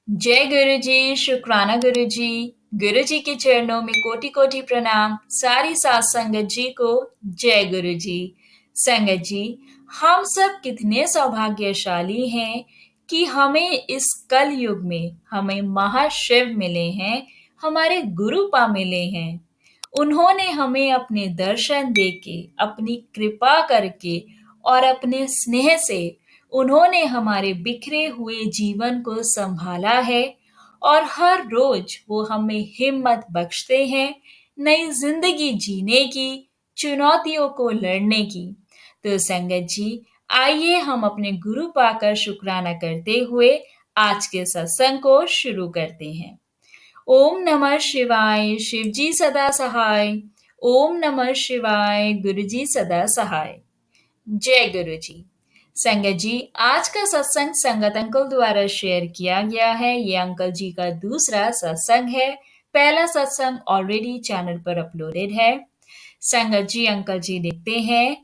जय गुरु जी, शुक्राना गुरु जी। गुरु जी के चरणों में कोटि कोटि प्रणाम। सारी साथ संगत जी को जय गुरु जी। संगत जी, हम सब कितने सौभाग्यशाली हैं कि हमें इस कल युग में हमें महाशिव मिले हैं, हमारे गुरुपा मिले हैं। उन्होंने हमें अपने दर्शन देके, अपनी कृपा करके और अपने स्नेह से उन्होंने हमारे बिखरे हुए जीवन को संभाला है और हर रोज वो हमें हिम्मत बख्शते हैं नई जिंदगी जीने की, चुनौतियों को लड़ने की। तो संगत जी, आइए हम अपने गुरु पाकर शुक्राना करते हुए आज के सत्संग को शुरू करते हैं। ओम नमः शिवाय, शिवजी सदा सहाय। ओम नमः शिवाय, गुरुजी सदा सहाय। जय गुरु जी। संगत जी, आज का सत्संग संगत अंकल द्वारा शेयर किया गया है। ये अंकल जी का दूसरा सत्संग है। पहला सत्संग ऑलरेडी चैनल पर अपलोडेड है। संगत जी, अंकल जी लिखते हैं,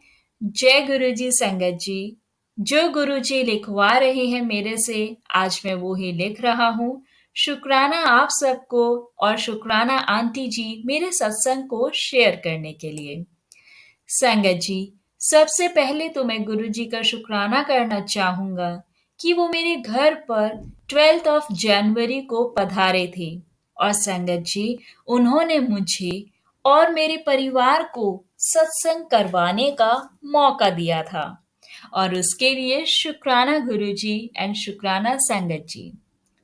जय गुरु जी। संगत जी, जो गुरु जी लिखवा रहे हैं मेरे से, आज मैं वो ही लिख रहा हूँ। शुक्राना आप सबको और शुक्राना आंटी जी मेरे सत्संग को शेयर करने के लिए। संगत जी, सबसे पहले तो मैं गुरुजी का शुक्राना करना चाहूँगा कि वो मेरे घर पर 12th ऑफ जनवरी को पधारे थे और संगत जी, उन्होंने मुझे और मेरे परिवार को सत्संग करवाने का मौका दिया था और उसके लिए शुक्राना गुरुजी एंड शुक्राना संगत जी।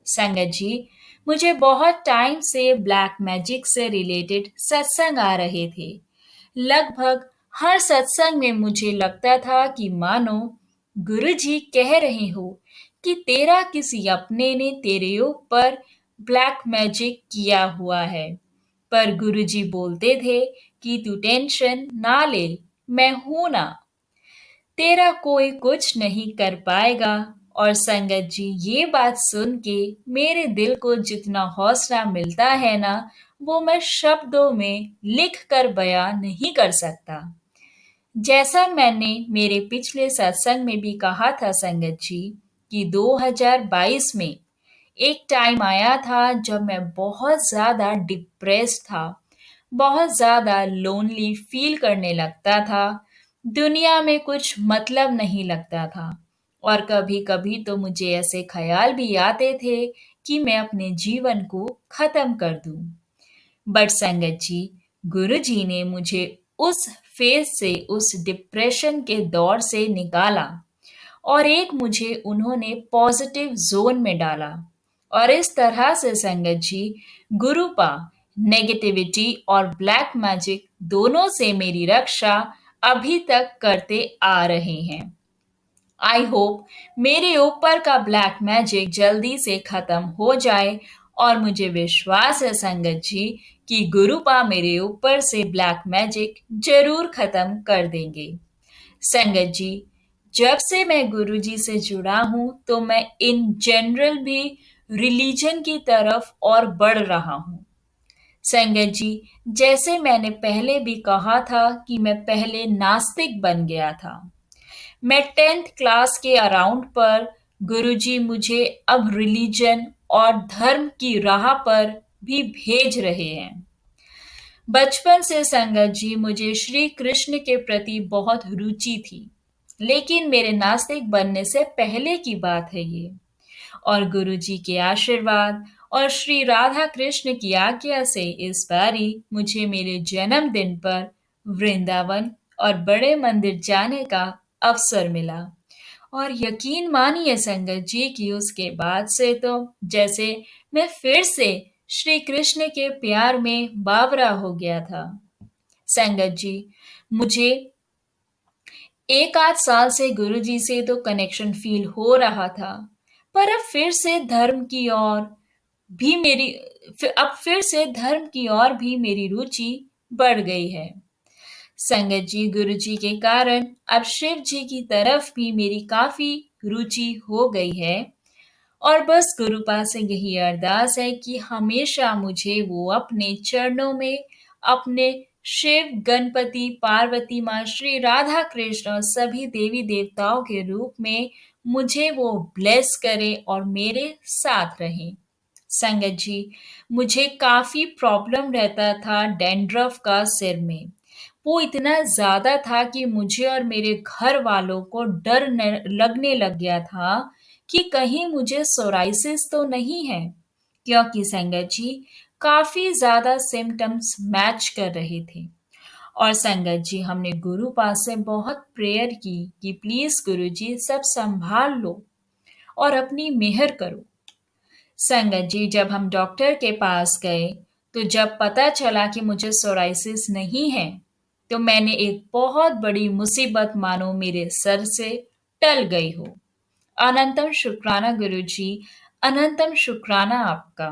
संगत जी, मुझे बहुत टाइम से ब्लैक मैजिक से रिलेटेड सत्संग आ रहे थे। लगभग हर सत्संग में मुझे लगता था कि मानो गुरुजी कह रहे हो कि तेरा किसी अपने ने तेरे ऊपर ब्लैक मैजिक किया हुआ है। पर गुरुजी बोलते थे कि तू टेंशन ना ले, मैं हूं ना, तेरा कोई कुछ नहीं कर पाएगा। और संगत जी, ये बात सुन के मेरे दिल को जितना हौसला मिलता है ना, वो मैं शब्दों में लिख कर बयां नहीं कर सकता। जैसा मैंने मेरे पिछले सत्संग में भी कहा था संगत जी, कि 2022 में एक टाइम आया था जब मैं बहुत ज़्यादा डिप्रेस था, बहुत ज़्यादा लोनली फील करने लगता था, दुनिया में कुछ मतलब नहीं लगता था और कभी-कभी तो मुझे ऐसे ख़्याल भी आते थे कि मैं अपने जीवन को ख़त्म कर दूँ। बट संगत जी, गुरु जी ने मुझे उस फेज से, उस डिप्रेशन के दौर से निकाला और एक मुझे उन्होंने पॉजिटिव जोन में डाला। और इस तरह से संगत जी, गुरुपा नेगेटिविटी और ब्लैक मैजिक दोनों से मेरी रक्षा अभी तक करते आ रहे हैं। आई होप मेरे ऊपर का ब्लैक मैजिक जल्दी से खत्म हो जाए और मुझे विश्वास है संगत जी कि गुरुपा मेरे ऊपर से ब्लैक मैजिक जरूर खत्म कर देंगे। संगत जी, जब से मैं गुरुजी से जुड़ा हूं तो मैं इन जनरल भी रिलीजन की तरफ और बढ़ रहा हूं। संगत जी, जैसे मैंने पहले भी कहा था कि मैं पहले नास्तिक बन गया था। मैं 10th क्लास के अराउंड पर गुरुजी मुझे अब रिलीजन और धर्म की राह पर भी भेज रहे हैं। बचपन से संगत जी, मुझे श्री कृष्ण के प्रति बहुत रुचि थी, लेकिन मेरे नास्तिक बनने से पहले की बात है ये। और गुरुजी के आशीर्वाद और श्री राधा कृष्ण की आज्ञा से इस बारी मुझे मेरे जन्मदिन पर वृंदावन और बड़े मंदिर जाने का अवसर मिला। और यकीन मानिए संगत जी कि उसके बाद से तो जैसे मैं फिर से श्री कृष्ण के प्यार में बावरा हो गया था। संगत जी, मुझे एक आध साल से गुरुजी से तो कनेक्शन फील हो रहा था, पर अब फिर से धर्म की ओर भी मेरी अब फिर से धर्म की ओर भी मेरी रुचि बढ़ गई है। संगत जी, गुरु जी के कारण अब शिव जी की तरफ भी मेरी काफी रुचि हो गई है और बस गुरुपा से यही अरदास है कि हमेशा मुझे वो अपने चरणों में, अपने शिव, गणपति, पार्वती माँ, श्री राधा कृष्ण और सभी देवी देवताओं के रूप में मुझे वो ब्लेस करे और मेरे साथ रहें। संगत जी, मुझे काफ़ी प्रॉब्लम रहता था डैंड्रफ का सिर में। वो इतना ज़्यादा था कि मुझे और मेरे घर वालों को डर लगने लग गया था कि कहीं मुझे सोराइसिस तो नहीं है, क्योंकि संगत जी काफ़ी ज़्यादा सिम्टम्स मैच कर रहे थे। और संगत जी, हमने गुरु पास से बहुत प्रेयर की कि प्लीज़ गुरु जी सब संभाल लो और अपनी मेहर करो। संगत जी, जब हम डॉक्टर के पास गए, तो जब पता चला कि मुझे सोराइसिस नहीं है, तो मैंने एक बहुत बड़ी मुसीबत मानो मेरे सर से टल गई हो। अनंतम शुक्राना गुरुजी, अनंतम शुक्राना आपका।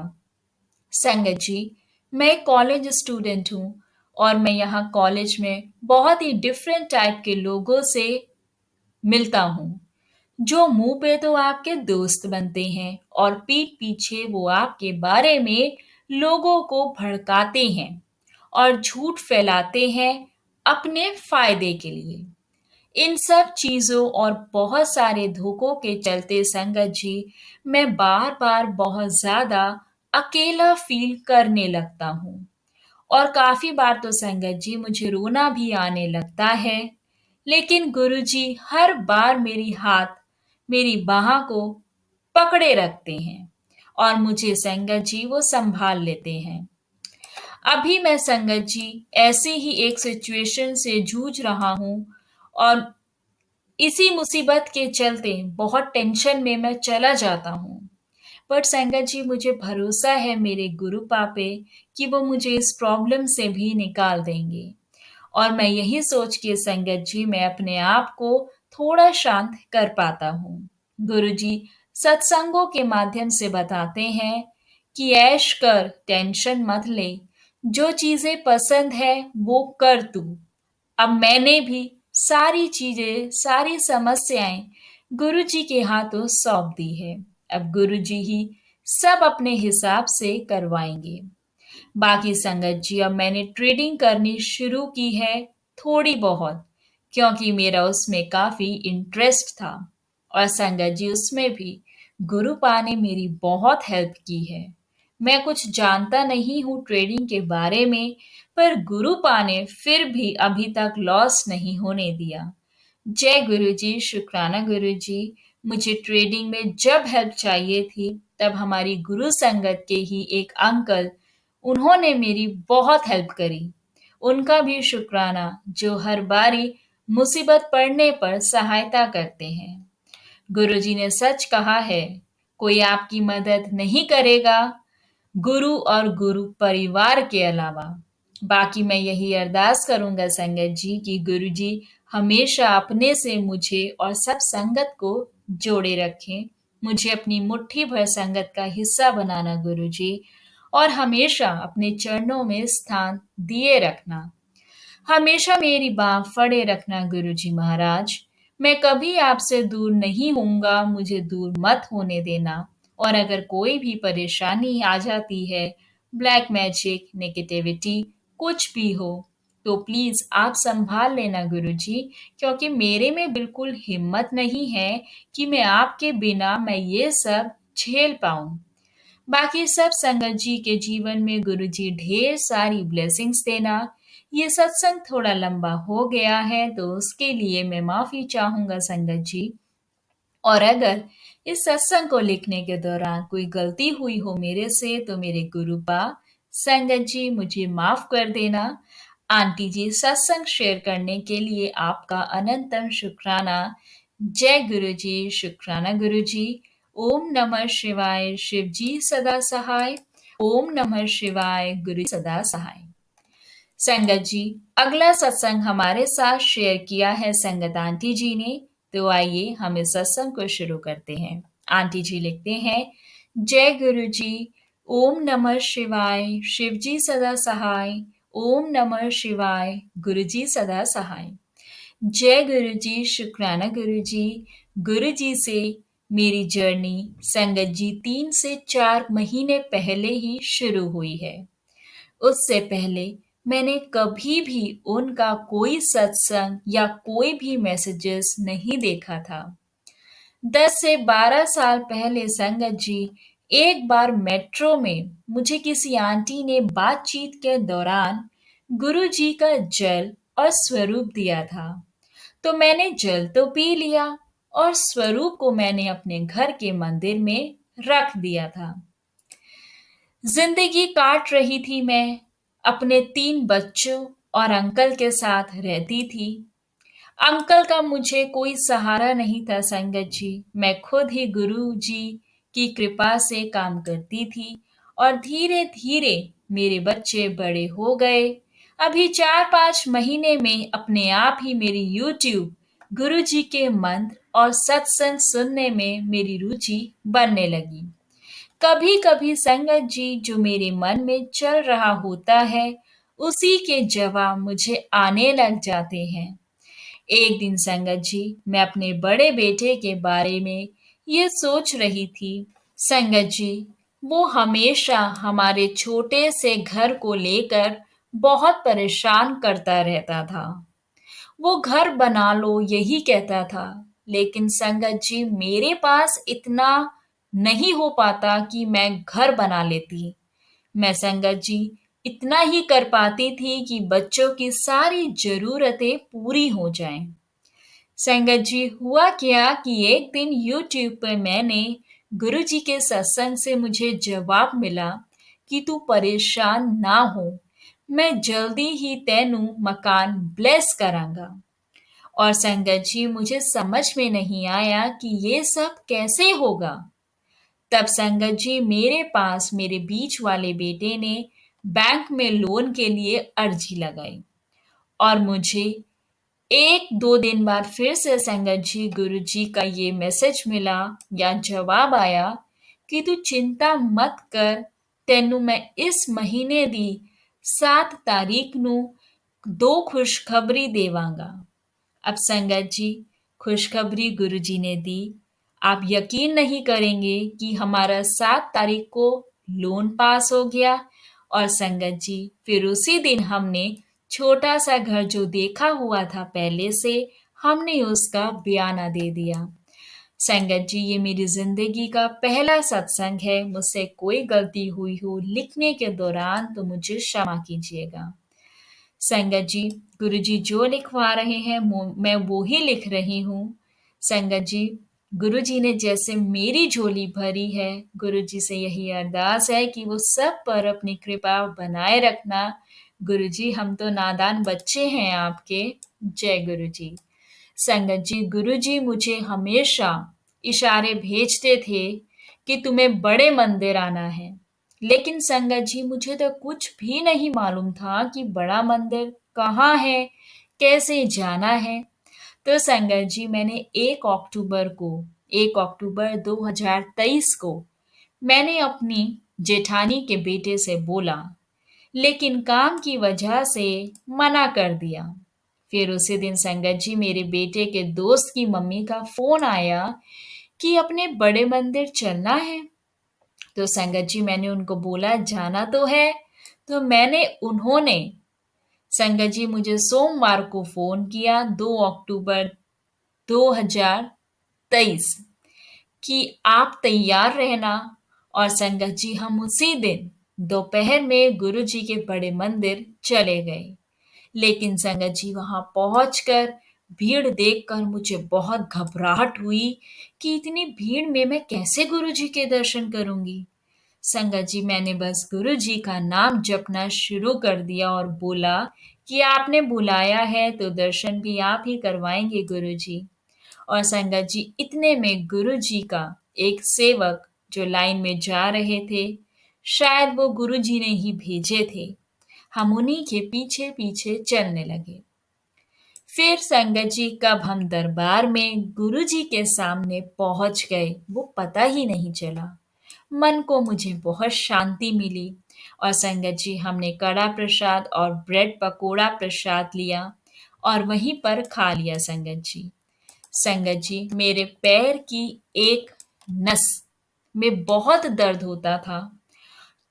संगत जी, मैं कॉलेज स्टूडेंट हूँ और मैं यहाँ कॉलेज में बहुत ही डिफरेंट टाइप के लोगों से मिलता हूँ, जो मुंह पे तो आपके दोस्त बनते हैं और पीठ पीछे वो आपके बारे में लोगों को भड़काते हैं और झूठ फैलाते हैं अपने फायदे के लिए। इन सब चीजों और बहुत सारे धोखों के चलते संगत जी, मैं बार बार बहुत ज्यादा अकेला फील करने लगता हूँ। और काफ़ी बार तो संगत जी मुझे रोना भी आने लगता है, लेकिन गुरुजी हर बार मेरी बाह को पकड़े रखते हैं और मुझे संगत जी वो संभाल लेते हैं। अभी मैं संगत जी ऐसे ही एक सिचुएशन से जूझ रहा हूँ और इसी मुसीबत के चलते बहुत टेंशन में मैं चला जाता हूँ। बट संगत जी मुझे भरोसा है मेरे गुरु पापे कि वो मुझे इस प्रॉब्लम से भी निकाल देंगे। और मैं यही सोच के संगत जी मैं अपने आप को थोड़ा शांत कर पाता हूँ। गुरु जी सत्संगों के माध्यम से बताते हैं कि ऐश कर, टेंशन मत ले, जो चीजें पसंद है वो कर तू। अब मैंने भी सारी चीजें, सारी समस्याएं गुरुजी के हाथों सौंप दी है। अब गुरुजी ही सब अपने हिसाब से करवाएंगे। बाकी संगत जी, अब मैंने ट्रेडिंग करनी शुरू की है थोड़ी बहुत, क्योंकि मेरा उसमें काफी इंटरेस्ट था। और संगत जी उसमें भी गुरुपा ने मेरी बहुत हेल्प की है। मैं कुछ जानता नहीं हूँ ट्रेडिंग के बारे में, पर गुरुपा ने फिर भी अभी तक लॉस नहीं होने दिया। जय गुरुजी, शुक्राना गुरुजी। मुझे ट्रेडिंग में जब हेल्प चाहिए थी, तब हमारी गुरु संगत के ही एक अंकल, उन्होंने मेरी बहुत हेल्प करी। उनका भी शुक्राना, जो हर बारी मुसीबत पड़ने पर सहायता करते हैं। गुरुजी ने सच कहा है, कोई आपकी मदद नहीं करेगा गुरु और गुरु परिवार के अलावा। बाकी मैं यही अरदास करूंगा संगत जी कि गुरु जी हमेशा अपने से मुझे और सब संगत को जोड़े रखें। मुझे अपनी मुट्ठी भर संगत का हिस्सा बनाना गुरु जी, और हमेशा अपने चरणों में स्थान दिए रखना। हमेशा मेरी बाह फड़े रखना गुरुजी महाराज। मैं कभी आपसे दूर नहीं होऊंगा, मुझे दूर मत होने देना। और अगर कोई भी परेशानी आ जाती है, ब्लैक मैजिक, नेगेटिविटी, कुछ भी हो, तो प्लीज आप संभाल लेना गुरुजी, क्योंकि मेरे में बिल्कुल हिम्मत नहीं है कि मैं आपके बिना मैं ये सब झेल पाऊं। बाकी सब संगत जी के जीवन में गुरु जी ढेर सारी ब्लेसिंग्स देना। ये सत्संग थोड़ा लंबा हो गया है, तो उसके लिए मैं माफी चाहूंगा संगत जी। और अगर इस सत्संग को लिखने के दौरान कोई गलती हुई हो मेरे से, तो मेरे गुरुपा संगत जी मुझे माफ कर देना। आंटी जी, सत्संग शेयर करने के लिए आपका अनंतम शुक्राना। जय गुरु जी, शुक्राना गुरु जी। ओम नमः शिवाय, शिव जी सदा सहाय। ओम नमः शिवाय, गुरु सदा सहाय। संगत जी, अगला सत्संग हमारे साथ शेयर किया है संगत आंटी जी ने, तो आइए हम इस सत्संग को शुरू करते हैं। आंटी जी लिखते हैं, जय गुरु जी। ओम नमः शिवाय, शिव जी सदा सहाय। ओम नमः शिवाय, गुरु जी सदा सहाय। जय गुरु जी, शुक्राना गुरु जी। गुरु जी से मेरी जर्नी संगत जी 3 से 4 महीने पहले ही शुरू हुई है। उससे पहले मैंने कभी भी उनका कोई सत्संग या कोई भी मैसेजेस नहीं देखा था। 10 से 12 साल पहले संगत जी एक बार मेट्रो में मुझे किसी आंटी ने बातचीत के दौरान गुरुजी का जल और स्वरूप दिया था। तो मैंने जल तो पी लिया और स्वरूप को मैंने अपने घर के मंदिर में रख दिया था। जिंदगी काट रही थी मैं, अपने 3 बच्चों और अंकल के साथ रहती थी। अंकल का मुझे कोई सहारा नहीं था संगत जी। मैं खुद ही गुरु जी की कृपा से काम करती थी और धीरे धीरे मेरे बच्चे बड़े हो गए। अभी 4-5 महीने में अपने आप ही मेरी यूट्यूब गुरु जी के मंत्र और सत्संग सुनने में मेरी रुचि बनने लगी। कभी कभी संगत जी जो मेरे मन में चल रहा होता है उसी के जवाब मुझे आने लग जाते हैं। एक दिन संगत जी मैं अपने बड़े बेटे के बारे में ये सोच रही थी। संगत जी वो हमेशा हमारे छोटे से घर को लेकर बहुत परेशान करता रहता था। वो घर बना लो यही कहता था, लेकिन संगत जी मेरे पास इतना नहीं हो पाता कि मैं घर बना लेती। मैं संगत जी इतना ही कर पाती थी कि बच्चों की सारी जरूरतें पूरी हो जाएं। संगत जी हुआ क्या कि एक दिन यूट्यूब पर मैंने गुरुजी के सत्संग से मुझे जवाब मिला कि तू परेशान ना हो, मैं जल्दी ही तेनू मकान ब्लेस करांगा। और संगत जी मुझे समझ में नहीं आया कि ये सब कैसे होगा। तब संगत जी मेरे पास मेरे बीच वाले बेटे ने बैंक में लोन के लिए अर्जी लगाई और मुझे 1-2 दिन बाद फिर से संगत जी गुरु जी का ये मैसेज मिला या जवाब आया कि तू चिंता मत कर, तेनू मैं इस महीने दी 7 तारीख नू 2 खुशखबरी देवांगा। अब संगत जी खुशखबरी गुरुजी ने दी। आप यकीन नहीं करेंगे कि हमारा 7 तारीख को लोन पास हो गया और संगत जी फिर उसी दिन हमने छोटा सा घर जो देखा हुआ था पहले से, हमने उसका बयाना दे दिया। संगत जी ये मेरी जिंदगी का पहला सत्संग है। मुझसे कोई गलती हुई हो लिखने के दौरान तो मुझे क्षमा कीजिएगा। संगत जी गुरुजी जो लिखवा रहे हैं मैं वो ही लिख रही हूँ। संगत जी गुरुजी ने जैसे मेरी झोली भरी है, गुरुजी से यही अरदास है कि वो सब पर अपनी कृपा बनाए रखना। गुरुजी हम तो नादान बच्चे हैं आपके। जय गुरुजी। संगत जी गुरुजी मुझे हमेशा इशारे भेजते थे कि तुम्हें बड़े मंदिर आना है, लेकिन संगत जी मुझे तो कुछ भी नहीं मालूम था कि बड़ा मंदिर कहाँ है, कैसे जाना है। तो संगत जी मैंने 1 अक्टूबर 2023 को मैंने अपनी जेठानी के बेटे से बोला, लेकिन काम की वजह से मना कर दिया। फिर उसी दिन संगत जी मेरे बेटे के दोस्त की मम्मी का फोन आया कि अपने बड़े मंदिर चलना है। तो संगत जी मैंने उनको बोला जाना तो है। तो उन्होंने संगत जी मुझे सोमवार को फोन किया 2 अक्टूबर 2023 कि आप तैयार रहना। और संगत जी हम उसी दिन दोपहर में गुरु जी के बड़े मंदिर चले गए। लेकिन संगत जी वहां पहुंचकर भीड़ देखकर मुझे बहुत घबराहट हुई कि इतनी भीड़ में मैं कैसे गुरु जी के दर्शन करूंगी। संगत जी मैंने बस गुरु जी का नाम जपना शुरू कर दिया और बोला कि आपने बुलाया है तो दर्शन भी आप ही करवाएंगे गुरु जी। और संगत जी इतने में गुरु जी का एक सेवक जो लाइन में जा रहे थे, शायद वो गुरु जी ने ही भेजे थे, हम उन्हीं के पीछे पीछे चलने लगे। फिर संगत जी कब हम दरबार में गुरु जी के सामने पहुंच गए वो पता ही नहीं चला। मन को मुझे बहुत शांति मिली। और संगत जी हमने कड़ा प्रसाद और ब्रेड पकोड़ा प्रसाद लिया और वहीं पर खा लिया। संगत जी मेरे पैर की एक नस में बहुत दर्द होता था।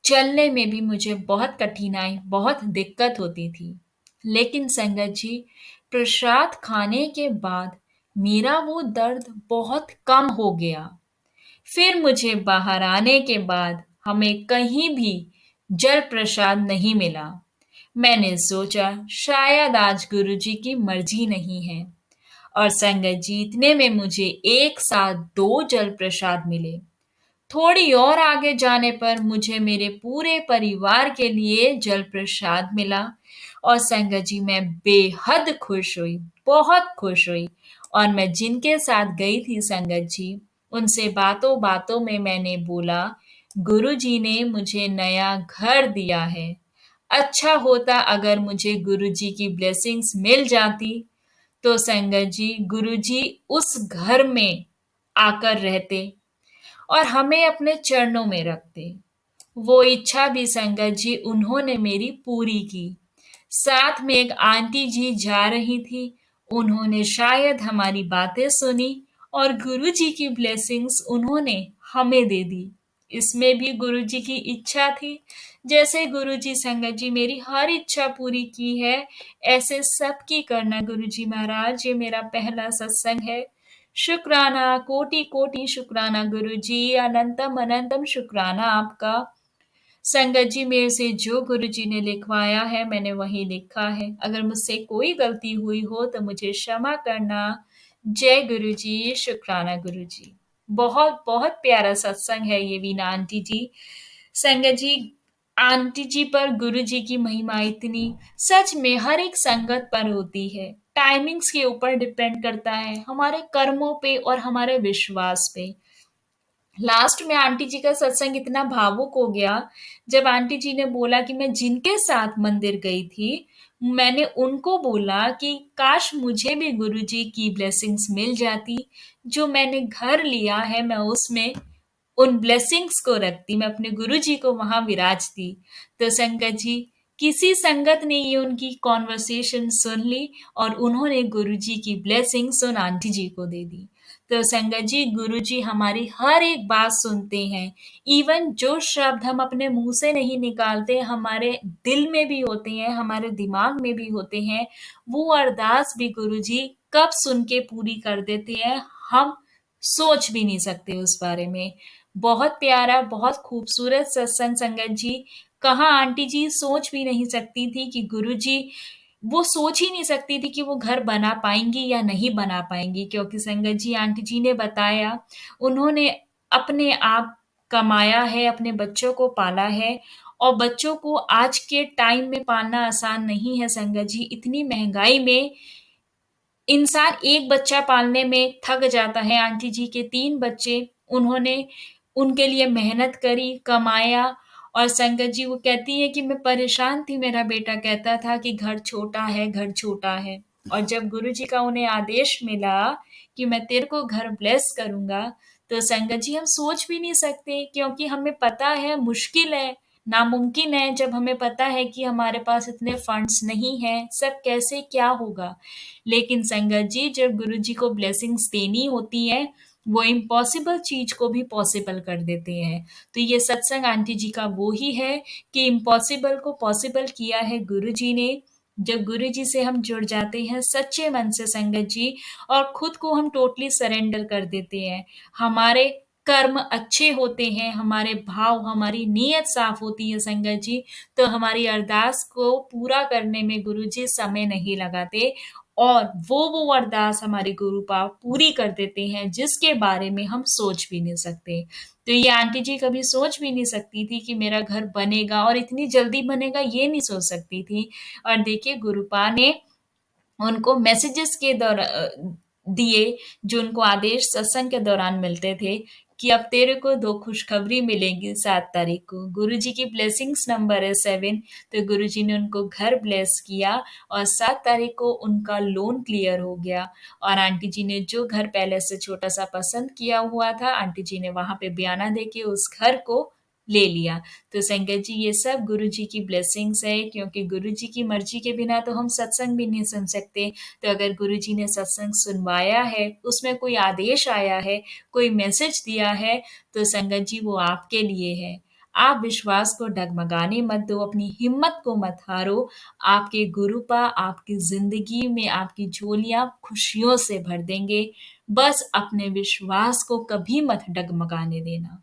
चलने में भी मुझे बहुत कठिनाई, बहुत दिक्कत होती थी। लेकिन संगत जी प्रसाद खाने के बाद मेरा वो दर्द बहुत कम हो गया। फिर मुझे बाहर आने के बाद हमें कहीं भी जल प्रसाद नहीं मिला। मैंने सोचा शायद आज गुरुजी की मर्जी नहीं है, और संगत जी इतने में मुझे एक साथ 2 जल प्रसाद मिले। थोड़ी और आगे जाने पर मुझे मेरे पूरे परिवार के लिए जल प्रसाद मिला, और संगत जी मैं बेहद खुश हुई, बहुत खुश हुई। और मैं जिनके साथ गई थी संगत जी, उनसे बातों बातों में मैंने बोला, गुरु जी ने मुझे नया घर दिया है। अच्छा होता अगर मुझे गुरु जी की ब्लेसिंग्स मिल जाती, तो संगत जी गुरु जी उस घर में आकर रहते और हमें अपने चरणों में रखते। वो इच्छा भी संगत जी उन्होंने मेरी पूरी की। साथ में एक आंटी जी जा रही थी, उन्होंने शायद हमारी बातें सुनी और गुरु जी की ब्लेसिंग्स उन्होंने हमें दे दी। इसमें भी गुरु जी की इच्छा थी। जैसे गुरु जी संगत जी मेरी हर इच्छा पूरी की है, ऐसे सबकी करना गुरु जी महाराज। ये मेरा पहला सत्संग है। शुक्राना, कोटि कोटि शुक्राना गुरु जी, अनंतम अनंतम शुक्राना आपका। संगत जी मेरे से जो गुरु जी ने लिखवाया है मैंने वही लिखा है। अगर मुझसे कोई गलती हुई हो तो मुझे क्षमा करना। जय गुरु जी, शुक्राना गुरु जी। बहुत बहुत प्यारा सत्संग है ये वीना आंटी जी। संगत जी, आंटी जी पर गुरु जी की महिमा इतनी सच में हर एक संगत पर होती है। टाइमिंग्स के ऊपर डिपेंड करता है, हमारे कर्मों पे और हमारे विश्वास पे। लास्ट में आंटी जी का सत्संग इतना भावुक हो गया जब आंटी जी ने बोला कि मैं जिनके साथ मंदिर गई थी, मैंने उनको बोला कि काश मुझे भी गुरु जी की ब्लेसिंग्स मिल जाती। जो मैंने घर लिया है मैं उसमें उन ब्लेसिंग्स को रखती, मैं अपने गुरु जी को वहां विराजती। तो संगत जी, किसी संगत ने ये उनकी कॉन्वर्सेशन सुन ली और उन्होंने गुरु जी की ब्लेसिंग्स उन आंटी जी को दे दी। तो संगत जी, गुरु जी हमारी हर एक बात सुनते हैं। इवन जो शब्द हम अपने मुंह से नहीं निकालते, हमारे दिल में भी होते हैं, हमारे दिमाग में भी होते हैं। वो अरदास भी गुरु जी कब सुन के पूरी कर देते हैं, हम सोच भी नहीं सकते उस बारे में। बहुत प्यारा, बहुत खूबसूरत सत्संग संगत जी। कहाँ आंटी जी सोच भी नहीं सकती थी कि गुरु जी, वो सोच ही नहीं सकती थी कि वो घर बना पाएंगी या नहीं बना पाएंगी, क्योंकि संगत जी आंटी जी ने बताया उन्होंने अपने आप कमाया है, अपने बच्चों को पाला है। और बच्चों को आज के टाइम में पालना आसान नहीं है संगत जी। इतनी महंगाई में इंसान एक बच्चा पालने में थक जाता है। आंटी जी के 3 बच्चे, उन्होंने उनके लिए मेहनत करी, कमाया। और संगत जी वो कहती है कि मैं परेशान थी, मेरा बेटा कहता था कि घर छोटा है, घर छोटा है। और जब गुरु जी का उन्हें आदेश मिला कि मैं तेरे को घर ब्लेस करूंगा, तो संगत जी हम सोच भी नहीं सकते, क्योंकि हमें पता है मुश्किल है, नामुमकिन है। जब हमें पता है कि हमारे पास इतने फंड्स नहीं हैं, सब कैसे क्या होगा। लेकिन संगत जी जब गुरु जी को ब्लेसिंग्स देनी होती है, वो इम्पॉसिबल चीज को भी पॉसिबल कर देते हैं। तो ये सत्संग आंटी जी का वो ही है कि इम्पॉसिबल को पॉसिबल किया है गुरु जी ने। जब गुरु जी से हम जुड़ जाते हैं सच्चे मन से संगत जी, और खुद को हम टोटली सरेंडर कर देते हैं, हमारे कर्म अच्छे होते हैं, हमारे भाव, हमारी नीयत साफ होती है संगत जी, तो हमारी अरदास को पूरा करने में गुरु जी समय नहीं लगाते। और वो अरदास हमारे गुरु पाप पूरी कर देते हैं जिसके बारे में हम सोच भी नहीं सकते। तो ये आंटी जी कभी सोच भी नहीं सकती थी कि मेरा घर बनेगा और इतनी जल्दी बनेगा, ये नहीं सोच सकती थी। और देखिए गुरुपा ने उनको मैसेजेस के दिए, जो उनको आदेश सत्संग के दौरान मिलते थे कि अब तेरे को 2 खुशखबरी मिलेंगी 7 तारीख को। गुरु जी की ब्लेसिंग्स नंबर है 7। तो गुरु जी ने उनको घर ब्लेस किया और 7 तारीख को उनका लोन क्लियर हो गया। और आंटी जी ने जो घर पहले से छोटा सा पसंद किया हुआ था, आंटी जी ने वहां पे बयाना देके उस घर को ले लिया। तो संगत जी ये सब गुरु जी की ब्लेसिंग्स है, क्योंकि गुरु जी की मर्जी के बिना तो हम सत्संग भी नहीं सुन सकते। तो अगर गुरु जी ने सत्संग सुनवाया है, उसमें कोई आदेश आया है, कोई मैसेज दिया है, तो संगत जी वो आपके लिए है। आप विश्वास को डगमगाने मत दो, अपनी हिम्मत को मत हारो। आपके गुरुपा आपकी जिंदगी में आपकी झोलियां खुशियों से भर देंगे। बस अपने विश्वास को कभी मत डगमगाने देना।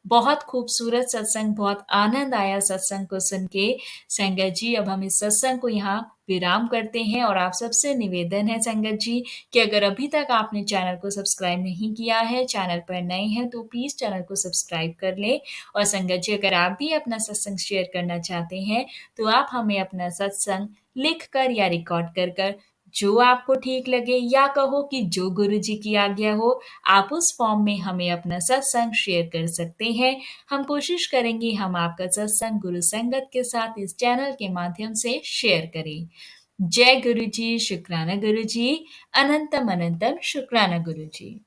बहुत खूबसूरत सत्संग, बहुत आनंद आया सत्संग को सुन के। संगत जी, अब हम इस सत्संग को यहाँ विराम करते हैं और आप सबसे निवेदन है संगत जी कि अगर अभी तक आपने चैनल को सब्सक्राइब नहीं किया है, चैनल पर नए हैं तो प्लीज़ चैनल को सब्सक्राइब कर लें। और संगत जी, अगर आप भी अपना सत्संग शेयर करना चाहते हैं, तो आप हमें अपना सत्संग लिख कर या रिकॉर्ड कर जो आपको ठीक लगे या कहो कि जो गुरु जी की आज्ञा हो, आप उस फॉर्म में हमें अपना सत्संग शेयर कर सकते हैं। हम कोशिश करेंगे हम आपका सत्संग गुरु संगत के साथ इस चैनल के माध्यम से शेयर करें। जय गुरु जी, शुक्राना गुरु जी, अनंतम अनंतम शुक्राना गुरु जी।